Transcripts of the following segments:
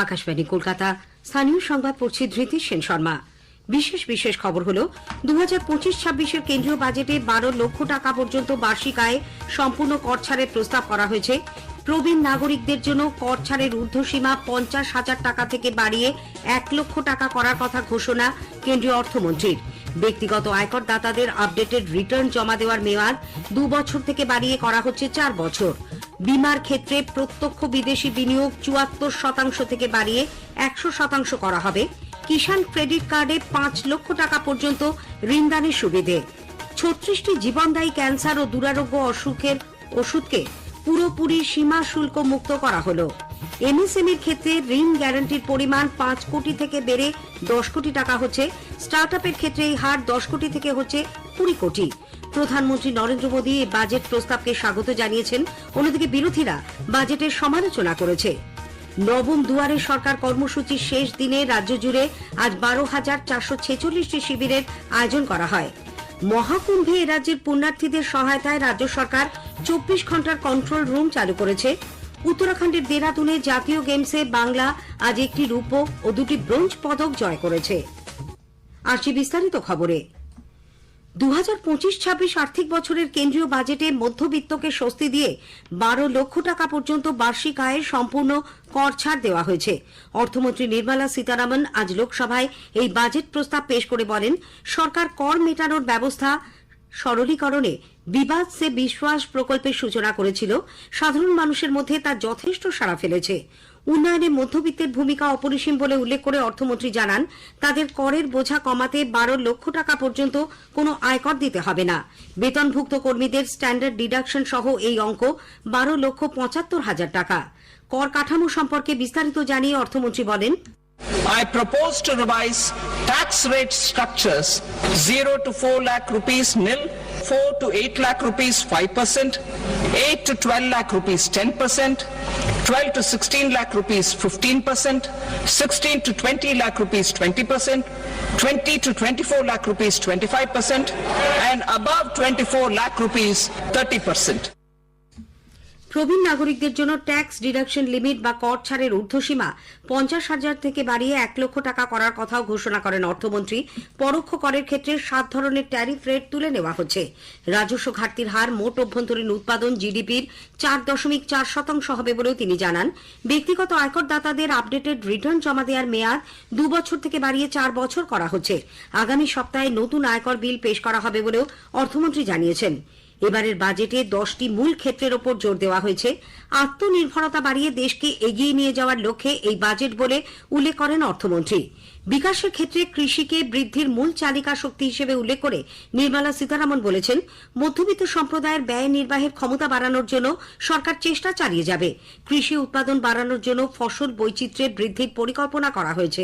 আকাশবাণী কলকাতা। স্থানীয় সংবাদ পড়ছি ধৃতি সেন শর্মা। বিশেষ খবর হল 2025-26 কেন্দ্রীয় বাজেটে 12 লক্ষ টাকা পর্যন্ত বার্ষিক আয়ে সম্পূর্ণ কর ছাড়ের প্রস্তাব করা হয়েছে। প্রবীণ নাগরিকদের জন্য কর ছাড়ের ঊর্ধ্বসীমা 50,000 টাকা থেকে বাড়িয়ে 1 লক্ষ টাকা করার কথা ঘোষণা কেন্দ্রীয় অর্থমন্ত্রীর। ব্যক্তিগত আয়কর দাতাদের আপডেটেড রিটার্ন জমা দেওয়ার মেয়াদ 2 বছর থেকে বাড়িয়ে করা হচ্ছে 4 বছর। বিমার ক্ষেত্রে প্রত্যক্ষ বিদেশি বিনিয়োগ 74% থেকে বাড়িয়ে 100% করা হবে। কিষাণ ক্রেডিট কার্ডে 5 লক্ষ টাকা পর্যন্ত ঋণদানের সুবিধে। 36টি জীবনদায়ী ক্যান্সার ও দুরারোগ্য অসুখের ওষুধকে পুরোপুরি সীমা শুল্ক মুক্ত করা হলো। এমএসএমইর ক্ষেত্রে ঋণ গ্যারান্টির পরিমাণ 5 কোটি থেকে বেড়ে 10 কোটি টাকা হচ্ছে। স্টার্টআপের ক্ষেত্রে এই হার 10 কোটি থেকে হচ্ছে 20 কোটি। প্রধানমন্ত্রী নরেন্দ্র মোদী এই বাজেট প্রস্তাবকে স্বাগত জানিয়েছেন। অন্যদিকে বিরোধীরা বাজেটের সমালোচনা করেছে। নবম দুয়ারে সরকার কর্মসূচির শেষ দিনে রাজ্য জুড়ে আজ 12,446টি শিবিরের আয়োজন করা হয়। মহাকুম্ভে রাজ্যের পুণ্যার্থীদের সহায়তায় রাজ্য সরকার 24 ঘন্টার কন্ট্রোল রুম চালু করেছে। উত্তরাখণ্ডের দেরাদুনে জাতীয় গেমসে বাংলা আজ একটি রূপো ও 2টি ব্রোঞ্জ পদক জয় করেছে। আসছি বিস্তারিত খবরে। 2025-26 আর্থিক বছরের কেন্দ্রীয় বাজেটে মধ্যবিত্তকে স্বস্তি দিয়ে 12 লক্ষ টাকা পর্যন্ত বার্ষিক আয়ে সম্পূর্ণ কর ছাড় দেওয়া হয়েছে। অর্থমন্ত্রী নির্মলা সীতারামন আজ লোকসভায় এই বাজেট প্রস্তাব পেশ করে বলেন, সরকার কর মেটানোর ব্যবস্থা সরলীকরণে বিবাদ সে বিশ্বাস প্রকল্পের সূচনা করেছিল। সাধারণ মানুষের মধ্যে তা যথেষ্ট সাড়া ফেলেছে। উন্নয়নে মধ্যবিত্তের ভূমিকা অপরিসীম বলে উল্লেখ করে অর্থমন্ত্রী জানান, তাদের করের বোঝা কমাতে 12 লক্ষ টাকা পর্যন্ত কোনো আয়কর দিতে হবে না। বেতনভুক্ত কর্মীদের স্ট্যান্ডার্ড ডিডাকশন সহ এই অঙ্ক 12,75,000 টাকা। কর কাঠামো সম্পর্কে বিস্তারিত জানিয়ে অর্থমন্ত্রী বলেন, I propose to revise tax rate structures 0 to 4 lakh rupees nil, 4 to 8 lakh rupees 5%, 8 to 12 lakh rupees 10%, 12 to 16 lakh rupees 15%, 16 to 20 lakh rupees 20%, 20 to 24 lakh rupees 25%, and above 24 lakh rupees 30%. প্রবীণ নাগরিকদের জন্য ট্যাক্স ডিডাকশন লিমিট বা কর ছাড়ের ঊর্ধ্বসীমা 50,000 থেকে বাড়িয়ে 1 লক্ষ টাকা করার কথাও ঘোষণা করেন অর্থমন্ত্রী। পরোক্ষ করের ক্ষেত্রে 7 ধরনের ট্যারিফ রেট তুলে নেওয়া হচ্ছে। রাজস্ব ঘাটতির হার মোট অভ্যন্তরীণ উৎপাদন জিডিপির 4.4% হবে বলেও তিনি জানান। ব্যক্তিগত আয়কর দাতাদের আপডেটেড রিটার্ন জমা দেওয়ার মেয়াদ 2 বছর থেকে বাড়িয়ে 4 বছর করা হচ্ছে। আগামী সপ্তাহে নতুন আয়কর বিল পেশ করা হবে বলেও অর্থমন্ত্রী জানিয়েছেন। এবারের বাজেটে 10টি মূল ক্ষেত্রের ওপর জোর দেওয়া হয়েছে। আত্মনির্ভরতা বাড়িয়ে দেশকে এগিয়ে নিয়ে যাওয়ার লক্ষ্যে এই বাজেট বলে উল্লেখ করেন অর্থমন্ত্রী। বিকাশের ক্ষেত্রে কৃষিকে বৃদ্ধির মূল চালিকা শক্তি হিসেবে উল্লেখ করে নির্মলা সীতারামন বলেছেন, মধ্যবিত্ত সম্প্রদায়ের ব্যয় নির্বাহের ক্ষমতা বাড়ানোর জন্য সরকার চেষ্টা চালিয়ে যাবে। কৃষি উৎপাদন বাড়ানোর জন্য ফসল বৈচিত্র্যের বৃদ্ধির পরিকল্পনা করা হয়েছে।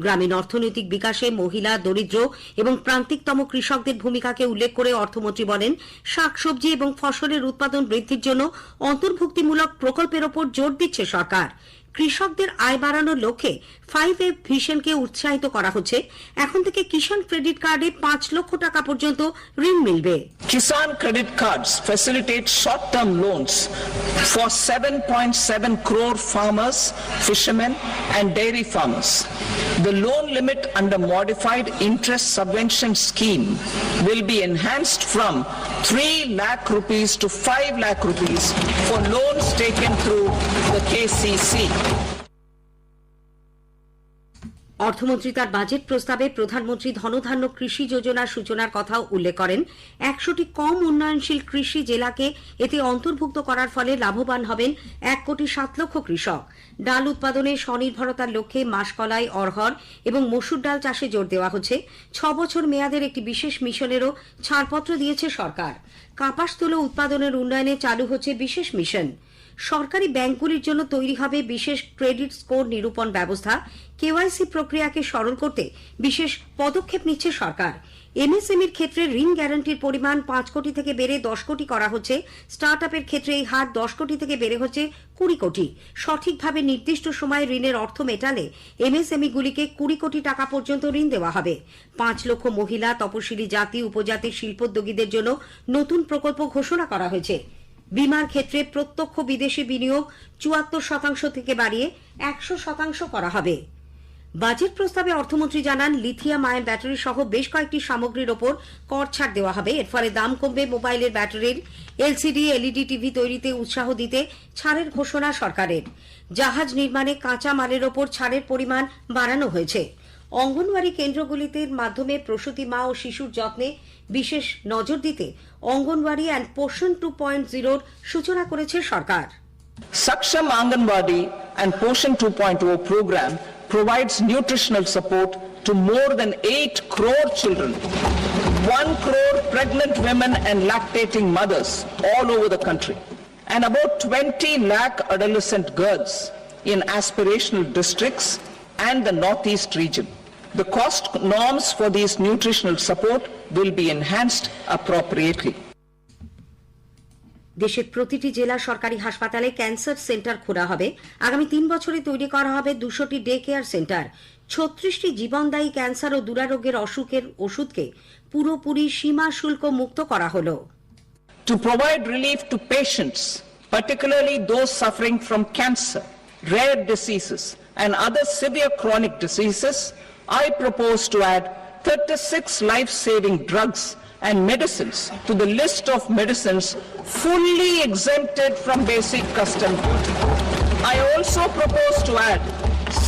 গ্রামীণ অর্থনৈতিক বিকাশে মহিলা, দরিদ্র এবং প্রান্তিকতম কৃষকদের ভূমিকাকে উল্লেখ করে অর্থমন্ত্রী বলেন, শাকসবজি এবং ফসলের উৎপাদন বৃদ্ধির জন্য অন্তর্ভুক্তিমূলক প্রকল্পের ওপর জোর দিচ্ছে সরকার। কৃষকদের আয় বাড়ানোর লক্ষ্যে 5F ভিশনকে উৎসাহিত করা হচ্ছে। এখন থেকে কিষাণ ক্রেডিট কার্ডে 5 লক্ষ টাকা পর্যন্ত ঋণ মিলবে। Kisan credit cards facilitate short-term loans for 7.7 crore farmers, fishermen and dairy farmers. The loan limit under modified interest subvention scheme will be enhanced from 3 lakh rupees to 5 lakh rupees for loans taken through the KCC. অর্থমন্ত্রী তার budget প্রস্তাবে প্রধানমন্ত্রী ধনধান্য কৃষি যোজনার সূচনার কথাও উল্লেখ করেন। 100টি কম উন্নয়নশীল কৃষি জেলাকে এতে অন্তর্ভুক্ত করার ফলে লাভবান হবেন 1,07,00,000 কৃষক। ডাল উৎপাদনে স্বনির্ভরতার লক্ষ্যে মাসকলাই, অড়হর এবং মসুর ডাল চাষে জোর দেওয়া হচ্ছে। 6 বছর মেয়াদের একটি বিশেষ মিশনেরও ছাড়পত্র দিয়েছে সরকার। কাপাস তুলো উৎপাদনের উন্নয়নে চালু হচ্ছে বিশেষ মিশন। সরকারি ব্যাংকগুলির জন্য তৈরি হবে বিশেষ ক্রেডিট স্কোর নিরূপণ ব্যবস্থা। কেওয়াইসি প্রক্রিয়াকে সরল করতে বিশেষ পদক্ষেপ নিচ্ছে সরকার। এমএসএমইর ক্ষেত্রে ঋণ গ্যারান্টির পরিমাণ 5 কোটি থেকে বেড়ে 10 কোটি করা হচ্ছে। স্টার্টআপের ক্ষেত্রে এই হার 10 কোটি থেকে বেড়ে হচ্ছে 20 কোটি। সঠিকভাবে নির্দিষ্ট সময়ে ঋণের অর্থ মেটালে এমএসএমইগুলিকে 20 কোটি টাকা পর্যন্ত ঋণ দেওয়া হবে। 5 লক্ষ মহিলা, তপশিলি জাতি, উপজাতির শিল্পোদ্যোগীদের জন্য নতুন প্রকল্প ঘোষণা করা হয়েছে। বিমার ক্ষেত্রে প্রত্যক্ষ বিদেশি বিনিয়োগ 74% থেকে বাড়িয়ে 100% করা হবে। বাজেট প্রস্তাবে অর্থমন্ত্রী জানান, লিথিয়াম আয়ন ব্যাটারি সহ বেশ কয়েকটি সামগ্রীর ওপর কর ছাড় দেওয়া হবে। এর ফলে দাম কমবে মোবাইলের ব্যাটারির। এলসিডি এলইডি টিভি তৈরিতে উৎসাহ দিতে ছাড়ের ঘোষণা সরকারের। জাহাজ নির্মাণে কাঁচা মালের ওপর ছাড়ের পরিমাণ বাড়ানো হয়েছে। অঙ্গনওয়াড়ি কেন্দ্রগুলিতে মাধ্যমে প্রসূতি মা ও শিশুর যত্নে বিশেষ নজর দিতে অঙ্গনওয়াড়ি অ্যান্ড পোষণ 2.0 সূচনা করেছে সরকার। Saksham Anganwadi and Poshan 2.0 program provides nutritional support to more than 8 crore children, 1 crore pregnant women and lactating mothers all over the country, and about 20 lakh adolescent girls in aspirational districts and the Northeast region. The cost norms for these nutritional support will be enhanced appropriately. দেশের প্রতিটি জেলা সরকারি হাসপাতালে cancer centre খোলা হবে। আগামী 3 বছরে তৈরি করা হবে 200টি ডে কেয়ার সেন্টার। 36টি জীবনদায়ী ক্যান্সার ও দুরারোগ্যের অসুখের ওষুধকে পুরোপুরি সীমা শুল্ক মুক্ত করা হলো। To provide relief to patients, particularly those suffering from cancer, rare diseases and other severe chronic diseases, I propose to add 36 life-saving drugs and medicines to the list of medicines fully exempted from basic custom duty. I also propose to add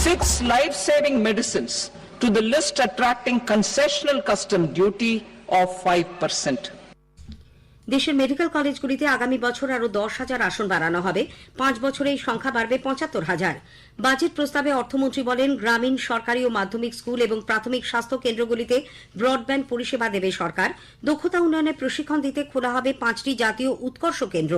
6 life-saving medicines to the list attracting concessional custom duty of 5%. দেশের medical কলেজগুলিতে আগামী বছর আরো 10,000 আসন বাড়ানো হবে। 5 বছরে এই সংখ্যা বাড়বে 75,000। বাজেট প্রস্তাবে অর্থমন্ত্রী বলেন, গ্রামীণ সরকারি ও মাধ্যমিক স্কুল এবং প্রাথমিক স্বাস্থ্য কেন্দ্রগুলিতে ব্রডব্যান্ড পরিষেবা দেবে সরকার। দক্ষতা উন্নয়নে প্রশিক্ষণ দিতে খোলা হবে 5টি জাতীয় উৎকর্ষ কেন্দ্র।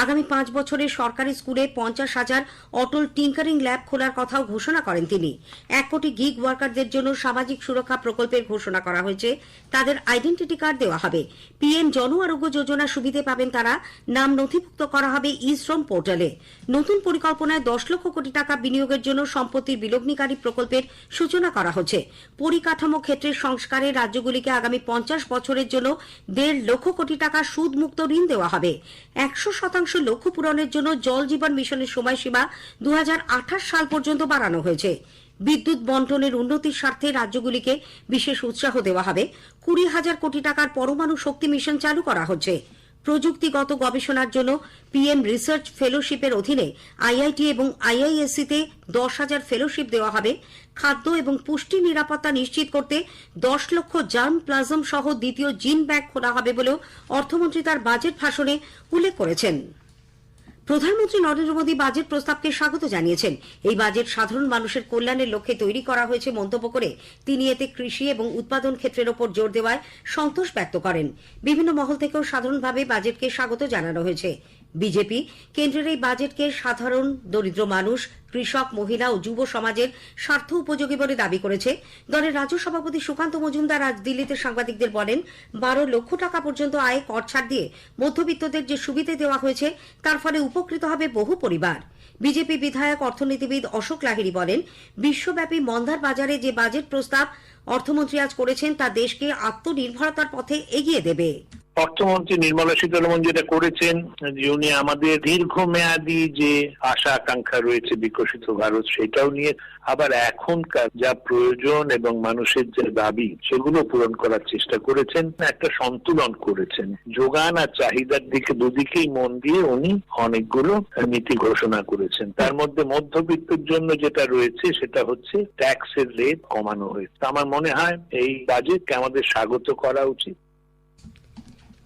আগামী 5 বছরে সরকারি স্কুলে 50,000 অটল টিঙ্কারিং ল্যাব খোলার কথাও ঘোষণা করেন তিনি। 1 কোটি গিগ ওয়ার্কারদের জন্য সামাজিক সুরক্ষা প্রকল্পের ঘোষণা করা হয়েছে। তাদের আইডেন্টিটি কার্ড দেওয়া হবে। পিএম জন আরোগ্য যোজনা সুবিধে পাবেন তারা। নাম নথিভুক্ত করা হবে ই-শ্রম পোর্টালে। নতুন পরিকল্পনায় 10 লক্ষ কোটি টাকা বিনিয়োগের জন্য সম্পত্তির বিলগ্নিকারী প্রকল্পের সূচনা করা হচ্ছে। পরিকাঠামো ক্ষেত্রে সংস্কারে রাজ্যগুলিকে আগামী 50 বছরের জন্য 1.5 লক্ষ কোটি টাকা সুদমুক্ত ঋণ দেওয়া হবে। 100% লক্ষ্য পূরণের জন্য জল জীবন মিশনের সময়সীমা 2028 সাল পর্যন্ত বাড়ানো হয়েছে। বিদ্যুৎ বন্টনের উন্নতির স্বার্থে রাজ্যগুলিকে বিশেষ উৎসাহ দেওয়া হবে। 20,000 কোটি টাকার পরমাণু শক্তি মিশন চালু করা হচ্ছে। প্রযুক্তিগত গবেষণার জন্য পিএম রিসার্চ ফেলোশিপের অধীনে আইআইটি এবং আইআইএসসিতে 10,000 ফেলোশিপ দেওয়া হবে। খাদ্য এবং পুষ্টি নিরাপত্তা নিশ্চিত করতে 10 লক্ষ জার্ম প্লাজম সহ দ্বিতীয় জিন ব্যাংক খোলা হবে বলেও অর্থমন্ত্রী তার বাজেট ভাষণে উল্লেখ করেছেন। প্রধানমন্ত্রী নরেন্দ্র মোদী বাজেট প্রস্তাবকে স্বাগত জানিয়েছেন। এই বাজেট সাধারণ মানুষের কল্যাণের লক্ষ্যে তৈরি করা হয়েছে মন্তব্য করে তিনি এতে কৃষি এবং উৎপাদন ক্ষেত্রের ওপর জোর দেওয়ায় সন্তোষ ব্যক্ত করেন। বিভিন্ন মহল থেকেও সাধারণভাবে বাজেটকে স্বাগত জানানো হয়েছে। বিজেপি কেন্দ্রের এই বাজেটকে সাধারণ দরিদ্র মানুষ, কৃষক, মহিলা ও যুব সমাজের স্বার্থ উপযোগী বলে দাবি করেছে। দলের রাজ্য সভাপতি সুকান্ত মজুমদার আজ দিল্লিতে সাংবাদিকদের বলেন, 12 লক্ষ টাকা পর্যন্ত আয়ে কর ছাড় দিয়ে মধ্যবিত্তদের যে সুবিধে দেওয়া হয়েছে তার ফলে উপকৃত হবে বহু পরিবার। বিজেপি বিধায়ক অর্থনীতিবিদ অশোক লাহিড়ী বলেন, বিশ্বব্যাপী মন্দার বাজারে যে বাজেট প্রস্তাব অর্থমন্ত্রী আজ করেছেন তা দেশকে আত্মনির্ভরতার পথে এগিয়ে দেবে। অর্থমন্ত্রী নির্মলা সীতারমণ যেটা করেছেন, যে উনি আমাদের দীর্ঘমেয়াদী যে আশা আকাঙ্ক্ষা রয়েছে বিকশিত ভারত, সেটাও নিয়ে আবার এখনকার যা প্রয়োজন এবং মানুষের যে দাবি সেগুলো পূরণ করার চেষ্টা করেছেন। একটা সন্তুলন করেছেন, যোগান আর চাহিদার দিকে দুদিকেই মন দিয়ে উনি অনেকগুলো নীতি ঘোষণা করেছেন। তার মধ্যে মধ্যবিত্তের জন্য যেটা রয়েছে সেটা হচ্ছে ট্যাক্সের রেট কমানো হয়েছে। আমার মনে হয় এই বাজেটকে আমাদের স্বাগত করা উচিত।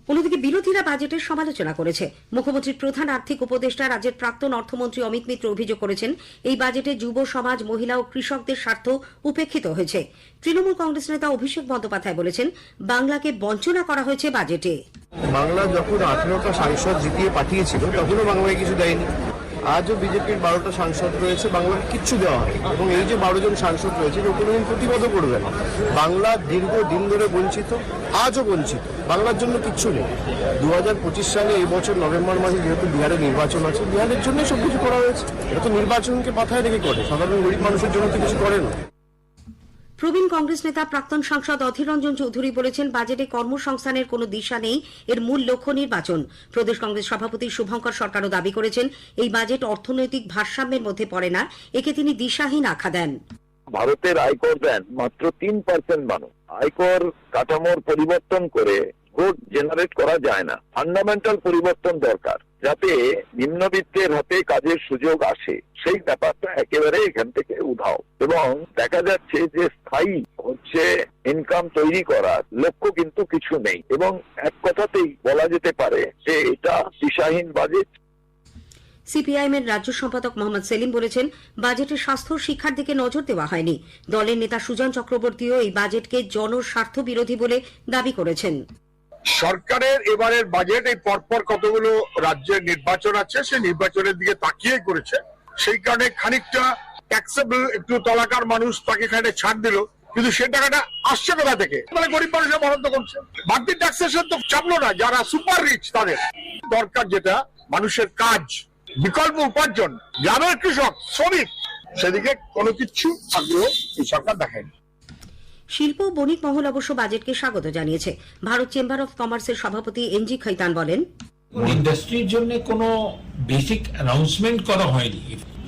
অন্যদিকে বিরোধীরা বাজেটের সমালোচনা করেছে। মুখ্যমন্ত্রীর প্রধান আর্থিক উপদেষ্টা রাজ্যের প্রাক্তন অর্থমন্ত্রী অমিত মিত্র অভিযোগ করেছেন, এই বাজেটে যুব সমাজ, মহিলা ও কৃষকদের স্বার্থ উপেক্ষিত হয়েছে। তৃণমূল কংগ্রেস নেতা অভিষেক বন্দ্যোপাধ্যায় বলেছেন, বাংলাকে বঞ্চনা করা হয়েছে বাজেটে। বাংলা যখন 18টা সাংসদ জিতিয়ে পাঠিয়েছিল তখনও বাংলায় কিছু দেয়নি। আজও বিজেপির 12টা সাংসদ রয়েছে, বাংলাকে কিচ্ছু দেওয়া হয়। এবং এই যে 12 জন সাংসদ রয়েছে কেউ কোনোদিন প্রতিবাদও করবে না। বাংলা দীর্ঘদিন ধরে বঞ্চিত, আজও বঞ্চিত, বাংলার জন্য কিচ্ছু নেই। 2025 সালে এই বছর নভেম্বর মাসে যেহেতু বিহারে নির্বাচন আছে, বিহারের জন্যই সবকিছু করা হয়েছে। এটা তো নির্বাচনকে মাথায় রেখে করে, সাধারণ গরিব মানুষের জন্য তো কিছু করে না। প্রবীণ কংগ্রেস নেতা প্রাক্তন সাংসদ অধীর রঞ্জন চৌধুরী বলেছেন, বাজেটে কর্মসংস্থানের কোনো দিশা নেই, এর মূল লক্ষ্য নির্বাচন। প্রদেশ কংগ্রেস সভাপতি শুভঙ্কর সরকারও দাবি করেছেন, এই বাজেট অর্থনৈতিক ভারসাম্যের মধ্যে পড়ে না, একে তিনি দিশাহীন আখ্যা দেন। ভারতের আয়কর দেন মাত্র 3% মানুষ। আয়কর কাঠামোর পরিবর্তন করে ভোট জেনারেট করা যায় না। ফান্ডামেন্টাল পরিবর্তন দরকার, যাতে নিম্নবিত্তের হাতে কাজের সুযোগ আসে। সেই ব্যাপারটা একেবারে এখান থেকে উধাও, এবং দেখা যাচ্ছে যে স্থায়ী হচ্ছে ইনকাম তৈরি করার লক্ষ্য কিন্তু কিছু নেই, এবং এক কথাতেই বলা যেতে পারে যে এটা দিশাহীন বাজেট। সিপিআইএম এর রাজ্য সম্পাদক মোহাম্মদ সেলিম বলেছেন, বাজেটে স্বাস্থ্য ও শিক্ষার দিকে নজর দেওয়া হয়নি। দলের নেতা সুজন চক্রবর্তীও এই বাজেটকে জনস্বার্থ বিরোধী বলে দাবি করেছেন। সরকারের এবারের বাজেট এই পরপর কতগুলো রাজ্যের নির্বাচন আছে, সেই নির্বাচনের দিকে তাকিয়ে করেছে। সেই কারণে খানিকটা ট্যাক্সেবল, একটু তলাকার মানুষ তাকে খানিকটা ছাড় দিল, কিন্তু সে টাকাটা আসছে কোথা থেকে? মানে গরিব মানুষের বরাদ্দ করছে। বাড়তি ট্যাক্সেশন তো চাপলো না যারা সুপার রিচ, তাদের দরকার যেটা মানুষের কাজ, বিকল্প উপার্জন, গ্রামের কৃষক, শ্রমিক, সেদিকে কোনো কিছু আগ্রহ এই সরকার দেখায়নি। শিল্প ও বণিক মহল অবশ্য বাজেটকে স্বাগত জানিয়েছে। ভারত চেম্বার অব কমার্সের সভাপতি এনজি খৈতান বলেন, ইন্ডাস্ট্রির জন্য কোনো বেসিক অ্যানাউন্সমেন্ট করা হয়নি।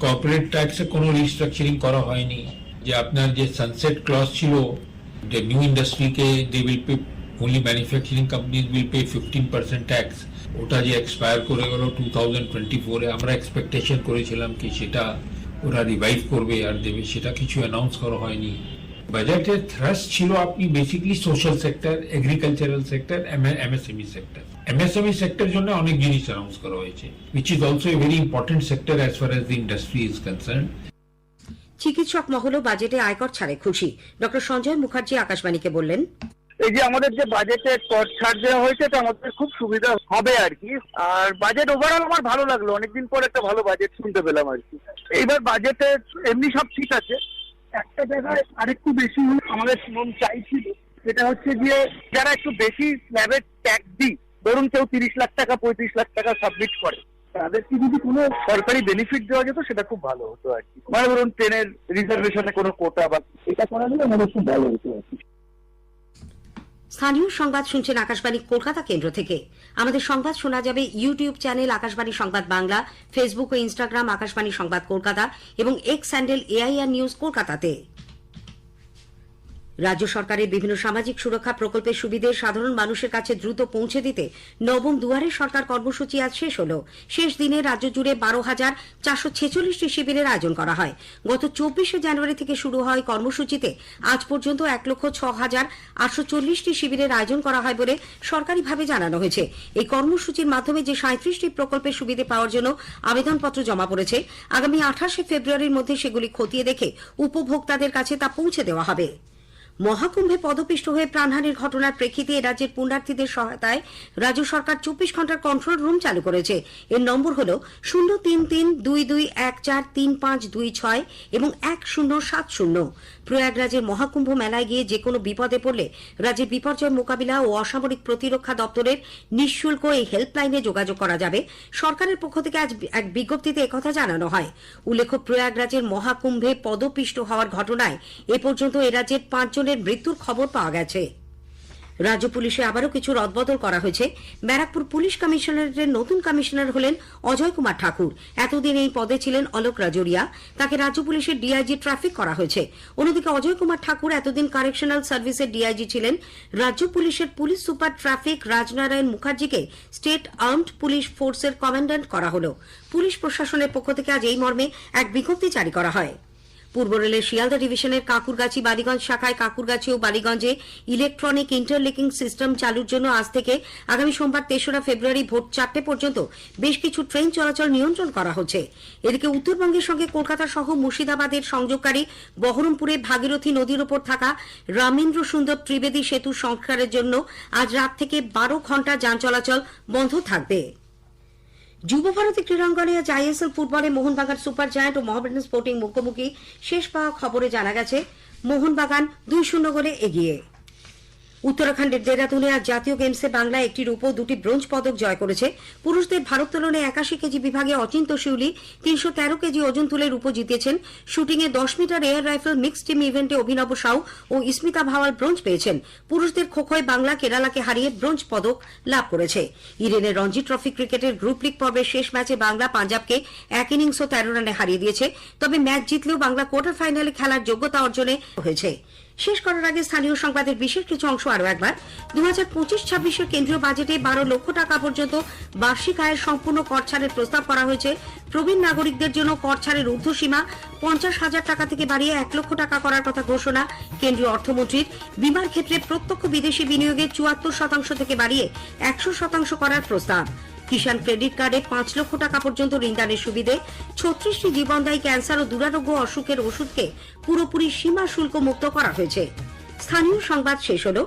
কর্পোরেট ট্যাক্সে কোনো রিস্ট্রাকচারিং করা হয়নি। যে আপনার যে সানসেট ক্লজ ছিল, যে নিউ ইন্ডাস্ট্রিকে they will pay, only manufacturing companies will pay 15% tax, ওটা যে এক্সপায়ার করে গেল 2024-এ, আমরা এক্সপেকটেশন করেছিলাম কি সেটা ওরা রিভাইভ করবে আর দেবে, সেটা কিছু অ্যানাউন্স করা হয়নি। বাজেটের থ্রাস্ট ছিল আপনি basically social sector, agricultural sector, MSME sector. MSME sector জন্য অনেক জিনিস অ্যানাউন্স করা হয়েছে, which is also a very important sector as far as the industry is concerned. চিকিৎসক মহলও বাজেটে আয়কর ছাড়ে খুশি। ডক্টর সঞ্জয় মুখার্জি আকাশবাণীকে বললেন, এই যে আমাদের যে বাজেটে কর ছাড় দেওয়া হয়েছে, এটা আমাদের খুব সুবিধা হবে আর কি। আর বাজেট ওভারঅল আমার ভালো লাগলো, অনেকদিন পর একটা ভালো বাজেট শুনতে পেলাম আর কি। এইবার বাজেটে এমনি সব ঠিক আছে, একটা জায়গায় আরেকটু বেশি আমাদের মন চাইছিল, সেটা হচ্ছে যে যারা একটু বেশি স্ল্যাবের ট্যাক্স দিই, ধরুন কেউ 30 লাখ টাকা 35 লাখ টাকা সাবমিট করে, তাদেরকে যদি কোনো সরকারি বেনিফিট দেওয়া যেত সেটা খুব ভালো হতো আর কি। মানে ধরুন ট্রেনের রিজার্ভেশনে কোনো কোটা বা এটা করা গেলে আমাদের খুব ভালো হতো আর কি। স্থানীয় সংবাদ শুনছেন আকাশবাণী কলকাতা কেন্দ্র থেকে। আমাদের সংবাদ শোনা যাবে ইউটিউব চ্যানেল আকাশবাণী সংবাদ বাংলা, ফেসবুক ও ইনস্টাগ্রাম আকাশবাণী সংবাদ কলকাতা এবং এক্স হ্যান্ডেল AIR নিউজ কলকাতাতে। রাজ্য সরকারের বিভিন্ন সামাজিক সুরক্ষা প্রকল্পের সুবিধে সাধারণ মানুষের কাছে দ্রুত পৌঁছে দিতে নবম দুয়ারে সরকার কর্মসূচি আজ শেষ হল। শেষ দিনে রাজ্য জুড়ে 12,446টি শিবিরের আয়োজন করা হয়। গত 24শে জানুয়ারি থেকে শুরু হয় কর্মসূচিতে আজ পর্যন্ত 1,06,840টি শিবিরের আয়োজন করা হয় বলে সরকারিভাবে জানানো হয়েছে। এই কর্মসূচির মাধ্যমে যে 37টি প্রকল্পের সুবিধে পাওয়ার জন্য আবেদনপত্র জমা পড়েছে, আগামী 28শে ফেব্রুয়ারির মধ্যে সেগুলি খতিয়ে দেখে উপভোক্তাদের কাছে তা পৌঁছে দেওয়া হবে। মহাকুম্ভে পদপিষ্ট হয়ে প্রাণহানির ঘটনার প্রেক্ষিতে রাজ্যের পুণ্যার্থীদের সহায়তায় রাজ্য সরকার 24 ঘন্টার কন্ট্রোল রুম চালু করেছে। এর নম্বর হল 03322143526 এবং 1070। প্রয়াগরাজের মহাকুম্ভ মেলায় গিয়ে যে কোনো বিপদে পড়লে রাজ্যের বিপর্যয় মোকাবিলা ও অসামরিক প্রতিরক্ষা দপ্তরের নিঃশুল্ক এই হেল্পলাইনে যোগাযোগ করা যাবে। সরকারের পক্ষ থেকে আজ এক বিজ্ঞপ্তিতে একথা জানানো হয়। উল্লেখ্য, প্রয়াগরাজের মহাকুম্ভে পদপিষ্ট হওয়ার ঘটনায় এ পর্যন্ত এ রাজ্যের 5 জনের মৃত্যুর খবর পাওয়া গেছে। রাজ্য পুলিশে আবারও কিছু রদবদল করা হয়েছে। ব্যারাকপুর পুলিশ কমিশনারেটের নতুন কমিশনার হলেন অজয় কুমার ঠাকুর। এতদিন এই পদে ছিলেন অলোক রাজোরিয়া, তাকে রাজ্য পুলিশের ডিআইজি ট্রাফিক করা হয়েছে। অন্যদিকে অজয় কুমার ঠাকুর এতদিন কারেকশনাল সার্ভিসের ডিআইজি ছিলেন। রাজ্য পুলিশের পুলিশ সুপার ট্রাফিক রাজনারায়ণ মুখার্জিকে স্টেট আর্মড পুলিশ ফোর্সের কমান্ড্যান্ট করা হল। পুলিশ প্রশাসনের পক্ষ থেকে আজ এই মর্মে এক বিজ্ঞপ্তি জারি করা হয়। পূর্ব রেলের শিয়ালদা ডিভিশনের কাকুরগাছি বালিগঞ্জ শাখায় কাকুরগাছি ও বালিগঞ্জে ইলেকট্রনিক ইন্টারলিকিং সিস্টেম চালুর জন্য আজ থেকে আগামী সোমবার 3রা ফেব্রুয়ারি ভোর 4টে পর্যন্ত বেশ কিছু ট্রেন চলাচল নিয়ন্ত্রণ করা হচ্ছে। এদিকে উত্তরবঙ্গের সঙ্গে কলকাতা সহ মুর্শিদাবাদের সংযোগকারী বহরমপুরে ভাগীরথী নদীর ওপর থাকা রামেন্দ্র সুন্দর ত্রিবেদী সেতু সংস্কারের জন্য আজ রাত থেকে 12 ঘন্টা যান চলাচল বন্ধ থাকবে। যুব ভারতী ক্রীড়াঙ্গনে আজ আইএসএল ফুটবলে মোহনবাগান সুপার জায়ান্ট ও মোহামেডান স্পোর্টিং মুখোমুখি। শেষ পাওয়া খবরে জানা গেছে মোহনবাগান 2-0 গোলে এগিয়ে। উত্তরাখণ্ডের দেরাদুনে আজ জাতীয় গেমসে বাংলা একটি রূপ ও 2টি ব্রোঞ্জ পদক জয় করেছে। পুরুষদের ভারোত্তোলনে 81 কেজি বিভাগে অচিন্ত শিউলি 313 কেজি ওজন তুলে রূপ জিতেছেন। শুটিংয়ে 10 metre air rifle mixed team ইভেন্টে অভিনব সাউ ও ইস্মিতা ভাওয়াল ব্রোঞ্জ পেয়েছেন। পুরুষদের খোখোয় বাংলা কেরালাকে হারিয়ে ব্রোঞ্জ পদক লাভ করেছে। ইডেনের রঞ্জি ট্রফি ক্রিকেটের গ্রুপ লিগ পর্বের শেষ ম্যাচে বাংলা পাঞ্জাবকে 1 ইনিংস ও 13 রানে হারিয়ে দিয়েছে। তবে ম্যাচ জিতলেও বাংলা কোয়ার্টার ফাইনালে খেলার যোগ্যতা অর্জনে হয়েছে। শেষ করার আগে স্থানীয় সংবাদের বিশেষ কিছু অংশ আরো একবার। 2025-26 কেন্দ্রীয় বাজেটে 12 লক্ষ টাকা পর্যন্ত বার্ষিক আয়ের সম্পূর্ণ কর ছাড়ের প্রস্তাব করা হয়েছে। প্রবীণ নাগরিকদের জন্য কর ছাড়ের ঊর্ধ্বসীমা 50,000 টাকা থেকে বাড়িয়ে 1 লক্ষ টাকা করার কথা ঘোষণা কেন্দ্রীয় অর্থমন্ত্রীর। বিমার ক্ষেত্রে প্রত্যক্ষ বিদেশি বিনিয়োগে 74% থেকে বাড়িয়ে 100% করার প্রস্তাব। কিষাণ ক্রেডিট কার্ডে 5 লক্ষ টাকা পর্যন্ত ঋণদানের সুবিধে। 36টি জীবনদায়ী ক্যান্সার ও দুরারোগ্য অসুখের ওষুধকে পুরোপুরি সীমা শুল্ক মুক্ত করা হয়েছে। স্থানীয় সংবাদ শেষ হলো।